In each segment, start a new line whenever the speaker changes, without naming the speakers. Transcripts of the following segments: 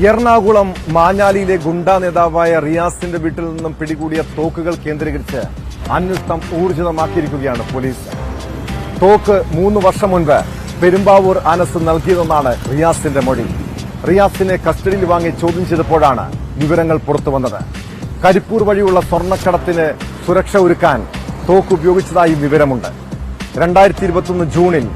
എറണാകുളം മാഞ്ഞാലിയിലെ ഗുണ്ടാ നേതാവായ റിയാസിന്റെ വീട്ടിൽ നിന്നും പിടികൂടിയ തോക്കുകൾ കേന്ദ്രീകരിച്ച് അന്വേഷണം ഊർജിതമാക്കിയിരിക്കുകയാണ് പോലീസ്. തോക്ക് 3 വർഷം മുൻപ് പെരുമ്പാവൂർ അനസ് നൽകിയതെന്നാണ് റിയാസിന്റെ മൊഴി. റിയാസിനെ കസ്റ്റഡിയിൽ വാങ്ങി ചോദ്യം ചെയ്തപ്പോഴാണ് വിവരങ്ങൾ പുറത്തുവന്നത്. കരിപ്പൂർ വഴിയുള്ള സ്വർണ്ണക്കടത്തിന് സുരക്ഷ ഒരുക്കാൻ തോക്ക് ഉപയോഗിച്ചതായി വിവരമുണ്ട്. 2021 ജൂണിൽ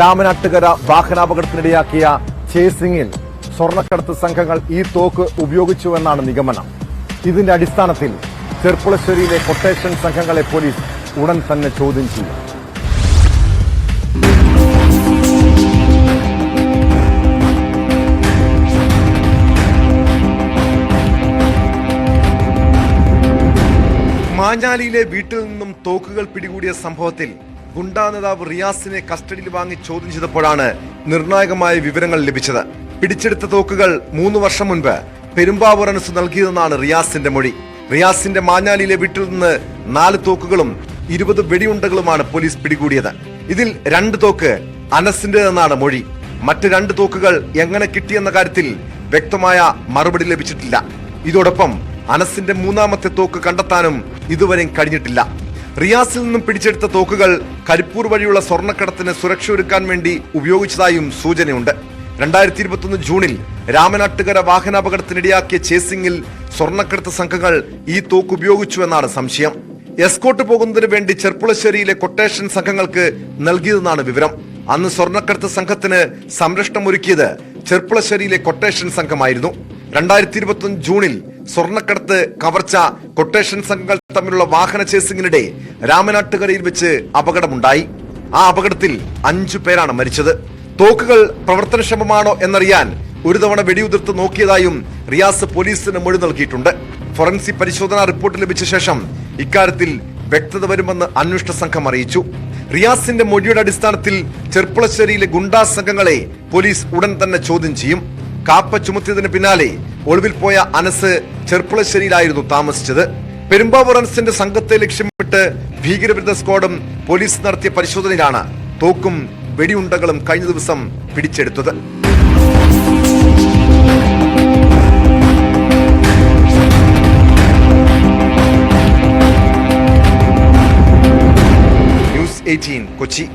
രാമനാട്ടുകര വാഹനാപകടത്തിനിടയാക്കിയ ചേസിംഗിൽ സ്വർണ്ണക്കടത്ത് സംഘങ്ങൾ ഈ തോക്ക് ഉപയോഗിച്ചുവെന്നാണ് നിഗമനം. ഇതിന്റെ അടിസ്ഥാനത്തിൽ ചെർപ്പുളശ്ശേരിയിലെ കൊട്ടേഷൻ സംഘങ്ങളെ പോലീസ് ഉടൻ തന്നെ ചോദ്യം ചെയ്യും. മാഞ്ഞാലിയിലെ വീട്ടിൽ നിന്നും തോക്കുകൾ പിടികൂടിയ സംഭവത്തിൽ ഗുണ്ടാ നേതാവ് റിയാസിനെ കസ്റ്റഡിയിൽ വാങ്ങി ചോദ്യം ചെയ്തപ്പോഴാണ് നിർണായകമായ വിവരങ്ങൾ ലഭിച്ചത്. പിടിച്ചെടുത്ത തോക്കുകൾ 3 വർഷം മുൻപ് പെരുമ്പാവൂർ അനസ് നൽകിയതെന്നാണ് റിയാസിന്റെ മൊഴി. റിയാസിന്റെ മാഞ്ഞാലിയിലെ വീട്ടിൽ നിന്ന് 4 തോക്കുകളും 20 വെടിയുണ്ടകളുമാണ് പോലീസ് പിടികൂടിയത്. ഇതിൽ 2 തോക്ക് അനസിന്റേതെന്നാണ് മൊഴി. മറ്റ് 2 തോക്കുകൾ എങ്ങനെ കിട്ടിയെന്ന കാര്യത്തിൽ വ്യക്തമായ മറുപടി ലഭിച്ചിട്ടില്ല. ഇതോടൊപ്പം അനസിന്റെ 3ാമത്തെ തോക്ക് കണ്ടെത്താനും ഇതുവരെയും കഴിഞ്ഞിട്ടില്ല. റിയാസിൽ നിന്നും പിടിച്ചെടുത്ത തോക്കുകൾ കരിപ്പൂർ വഴിയുള്ള സ്വർണ്ണക്കടത്തിന് സുരക്ഷ ഒരുക്കാൻ വേണ്ടി ഉപയോഗിച്ചതായും സൂചനയുണ്ട്. 2021 ജൂണിൽ രാമനാട്ടുകര വാഹനാപകടത്തിനിടയാക്കിയ ചേസിംഗിൽ സ്വർണ്ണക്കടത്ത് സംഘങ്ങൾ ഈ തോക്ക് ഉപയോഗിച്ചുവെന്നാണ് സംശയം. എസ്കോട്ട് പോകുന്നതിന് വേണ്ടി ചെർപ്പുളശ്ശേരിയിലെ കൊട്ടേഷൻ സംഘങ്ങൾക്ക് നൽകിയതെന്നാണ് വിവരം. അന്ന് സ്വർണ്ണക്കടത്ത് സംഘത്തിന് സംരക്ഷണം ഒരുക്കിയത് ചെർപ്പുളശ്ശേരിയിലെ കൊട്ടേഷൻ സംഘമായിരുന്നു. 2021 ജൂണിൽ സ്വർണ്ണക്കടത്ത് കവർച്ച കൊട്ടേഷൻ സംഘങ്ങൾ തമ്മിലുള്ള വാഹന ചേസിംഗിനിടെ രാമനാട്ടുകരയിൽ വെച്ച് അപകടമുണ്ടായി. ആ അപകടത്തിൽ 5 പേരാണ് മരിച്ചത്. തോക്കുകൾ പ്രവർത്തനക്ഷമമാണോ എന്നറിയാൻ ഒരു തവണ വെടിയുതിർത്ത് നോക്കിയതായും റിയാസ് പോലീസിന് മൊഴി നൽകിയിട്ടുണ്ട്. ഫോറൻസിക് പരിശോധനാ റിപ്പോർട്ട് ലഭിച്ച ശേഷം ഇക്കാര്യത്തിൽ വ്യക്തത വരുമെന്ന് അന്വേഷണ സംഘം അറിയിച്ചു. റിയാസിന്റെ മൊഴിയുടെ അടിസ്ഥാനത്തിൽ ചെർപ്പുളശ്ശേരിയിലെ ഗുണ്ടാ സംഘങ്ങളെ പോലീസ് ഉടൻ തന്നെ ചോദ്യം ചെയ്യും. കാപ്പ ചുമത്തിയതിന് പിന്നാലെ ഒളിവിൽ പോയ അനസ് ചെർപ്പുളശ്ശേരിയിലായിരുന്നു താമസിച്ചത്. പെരുമ്പാവൂർ അനസിന്റെ സംഘത്തെ ലക്ഷ്യമിട്ട് ഭീകരവിരുദ്ധ സ്ക്വാഡും പോലീസ് നടത്തിയ പരിശോധനയിലാണ് തോക്കും വെടിയുണ്ടകളും കഴിഞ്ഞ ദിവസം പിടിച്ചെടുത്തത്. ന്യൂസ് 18 കൊച്ചി.